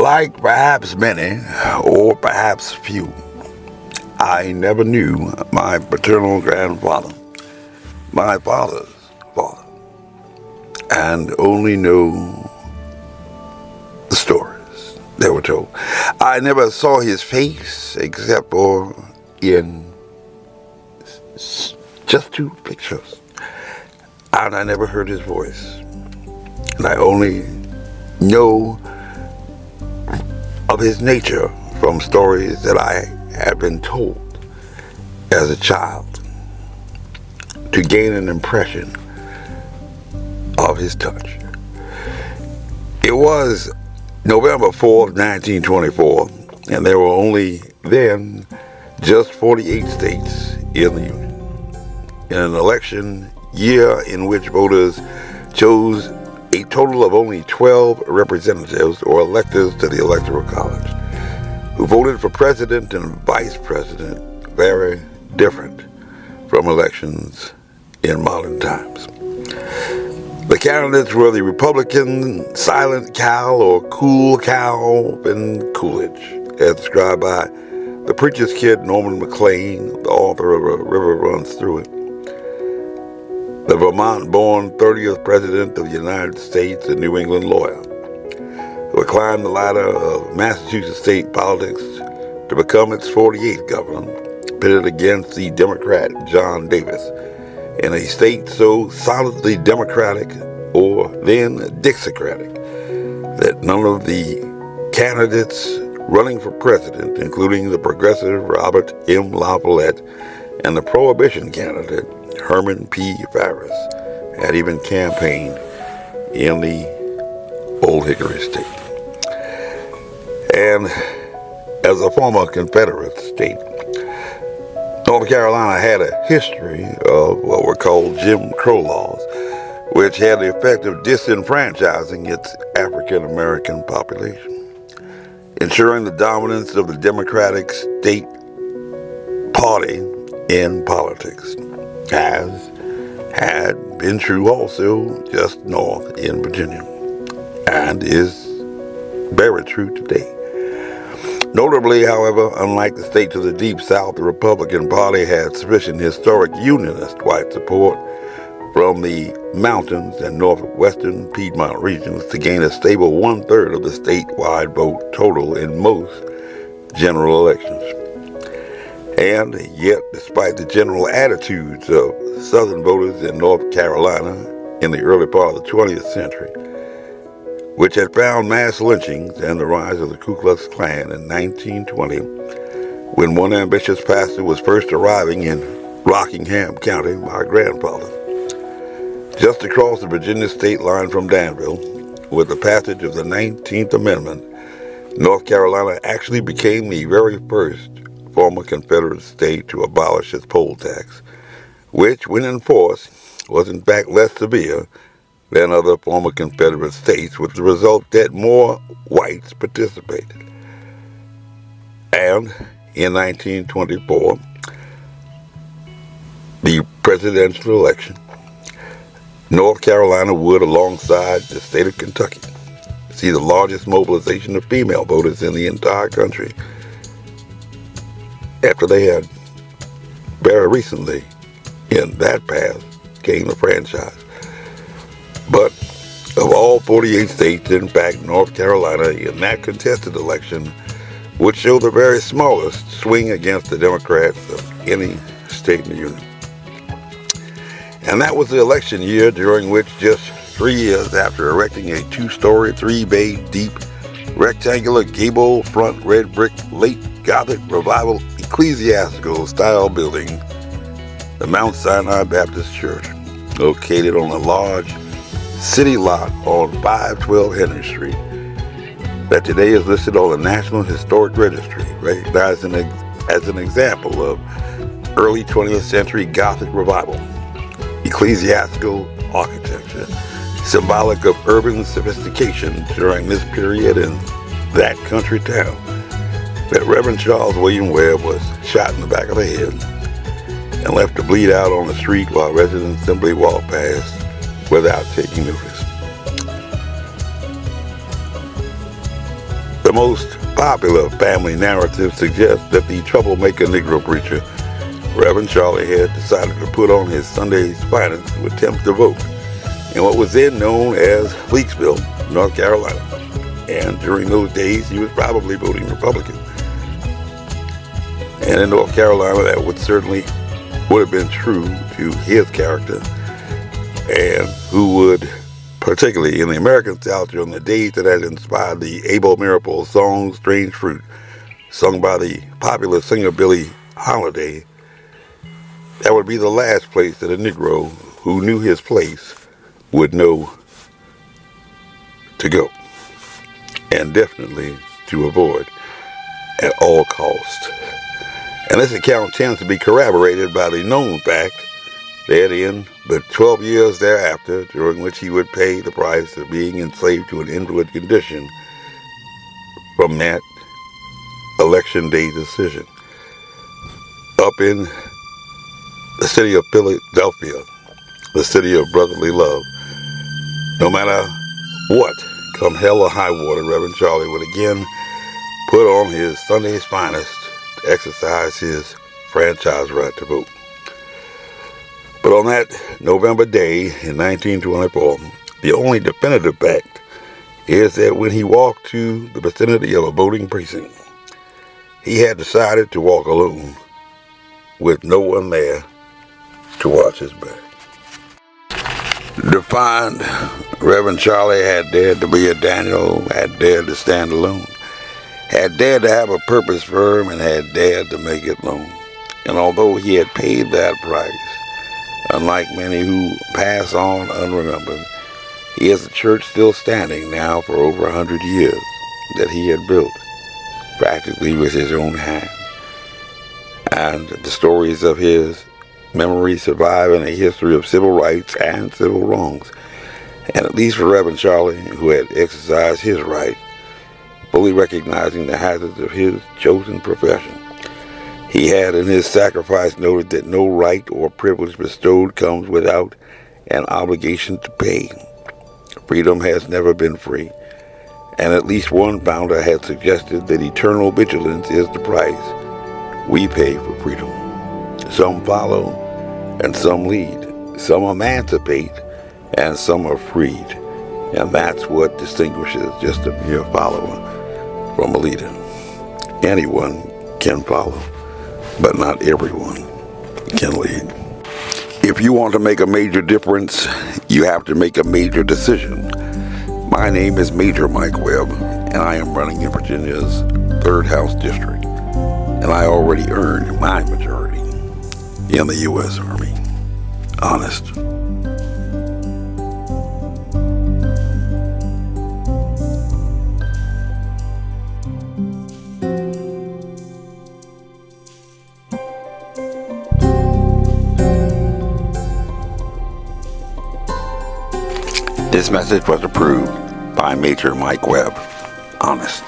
Like perhaps many, or perhaps few, I never knew my paternal grandfather, my father's father, and only know the stories that were told. I never saw his face except for in just two pictures, and I never heard his voice. And I only know of his nature from stories that I had been told as a child to gain an impression of his touch. It was November 4th, 1924, and there were only then just 48 states in the Union. In an election year in which voters chose a total of only 12 representatives or electors to the Electoral College, who voted for president and vice president, very different from elections in modern times. The candidates were the Republican Silent Cal or Cool Cal and Coolidge, as described by the preacher's kid Norman McLean, the author of A River Runs Through It. The Vermont-born 30th President of the United States, a New England lawyer, who had climbed the ladder of Massachusetts state politics to become its 48th governor, pitted against the Democrat John Davis in a state so solidly Democratic, or then Dixiecratic, that none of the candidates running for president, including the progressive Robert M. La Follette and the prohibition candidate Herman P. Farris, had even campaigned in the Old Hickory State. And as a former Confederate state, North Carolina had a history of what were called Jim Crow laws, which had the effect of disenfranchising its African American population, ensuring the dominance of the Democratic state party in politics, as had been true also just north in Virginia, and is very true today. Notably, however, unlike the states of the Deep South, the Republican Party had sufficient historic Unionist white support from the mountains and northwestern Piedmont regions to gain a stable 1/3 of the statewide vote total in most general elections. And yet, despite the general attitudes of Southern voters in North Carolina in the early part of the 20th century, which had found mass lynchings and the rise of the Ku Klux Klan in 1920, when one ambitious pastor was first arriving in Rockingham County, my grandfather, just across the Virginia state line from Danville. With the passage of the 19th Amendment, North Carolina actually became the very first former Confederate state to abolish its poll tax, which, when enforced, was in fact less severe than other former Confederate states, with the result that more whites participated. And in 1924, the presidential election, North Carolina would, alongside the state of Kentucky, see the largest mobilization of female voters in the entire country, after they had very recently, in that path, gained the franchise. But of all 48 states, in fact, North Carolina, in that contested election, would show the very smallest swing against the Democrats of any state in the Union. And that was the election year during which, just 3 years after erecting a 2-story, 3-bay deep, rectangular gable front red brick late Gothic Revival ecclesiastical style building, the Mount Sinai Baptist Church, located on a large city lot on 512 Henry Street, that today is listed on the National Historic Registry, recognized as an example of early 20th century Gothic Revival ecclesiastical architecture, symbolic of urban sophistication during this period in that country town, that Reverend Charles William Webb was shot in the back of the head and left to bleed out on the street while residents simply walked past without taking notice. The The most popular family narrative suggests that the troublemaker Negro preacher, Reverend Charlie, had decided to put on his Sunday's finest to attempt to vote in what was then known as Leakesville, North Carolina. And during those days, he was probably voting Republican. And in North Carolina, that would have been true to his character, and who would, particularly in the American South during the days that had inspired the Abel Mirapole song Strange Fruit, sung by the popular singer Billie Holiday, that would be the last place that a Negro who knew his place would know to go, and definitely to avoid at all costs. And this account tends to be corroborated by the known fact that in the 12 years thereafter, during which he would pay the price of being enslaved to an invalid condition from that election day decision, up in the city of Philadelphia, the city of brotherly love, no matter what, come hell or high water, Reverend Charlie would again put on his Sunday's finest to exercise his franchise right to vote. But on that November day in 1924, the only definitive fact is that when he walked to the vicinity of a voting precinct, he had decided to walk alone with no one there to watch his back. Defiant Reverend Charlie had dared to be a Daniel, had dared to stand alone, had dared to have a purpose firm, and had dared to make it known. And although he had paid that price, unlike many who pass on unremembered, he has a church still standing now for over 100 years that he had built practically with his own hand. And the stories of his memory survive in a history of civil rights and civil wrongs. And at least for Reverend Charlie, who had exercised his right, fully recognizing the hazards of his chosen profession, he had in his sacrifice noted that no right or privilege bestowed comes without an obligation to pay. Freedom has never been free, and at least one founder had suggested that eternal vigilance is the price we pay for freedom. Some follow and some lead, some emancipate and some are freed, and that's what distinguishes just a mere follower from a leader. Anyone can follow, but not everyone can lead. If you want to make a major difference, you have to make a major decision. My name is Major Mike Webb, and I am running in Virginia's 3rd House District, and I already earned my majority in the U.S. Army. Honest. This message was approved by Major Mike Webb. Honest.